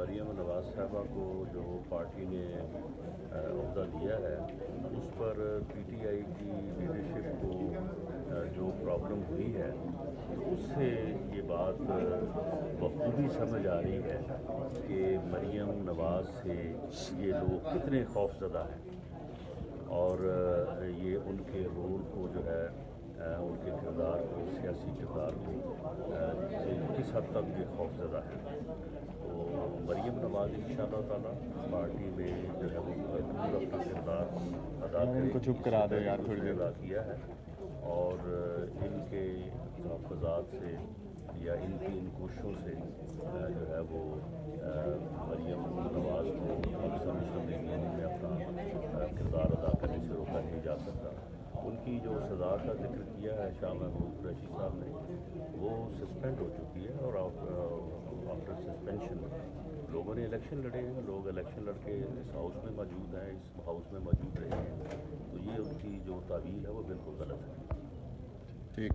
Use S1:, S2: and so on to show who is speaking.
S1: مریم نواز صاحبہ کو جو پارٹی نے عہدہ دیا ہے اس پر پی ٹی آئی کی لیڈرشپ کو جو پرابلم ہوئی ہے اس سے یہ بات بخوبی سمجھ آ رہی ہے کہ مریم نواز سے یہ لوگ کتنے خوفزدہ ہیں اور یہ ان کے رول کو جو ہے ان کے کردار کو سیاسی کردار کو سے کس حد تک یہ خوفزدہ ہے. تو مریم نواز انشاءاللہ تعالیٰ پارٹی میں جو ہے وہ ضرور اپنا کردار ادا ادا کیا ہے اور ان کے تحفظات سے یا ان کی ان کوششوں سے جو ہے وہ مریم نواز کو مسلم میں اپنا کردار ادا کرنے سے روکا نہیں جا سکتا. ان کی جو سزا کا ذکر کیا ہے شاہ محمود قریشی صاحب نے وہ سسپینڈ ہو چکی ہے اور آفٹر سسپینشن لوگوں نے الیکشن لڑے ہیں. لوگ الیکشن لڑ کے اس ہاؤس میں موجود ہیں, اس ہاؤس میں موجود رہے ہیں. تو یہ ان کی جو تعویل ہے وہ بالکل غلط ہے.
S2: ٹھیک.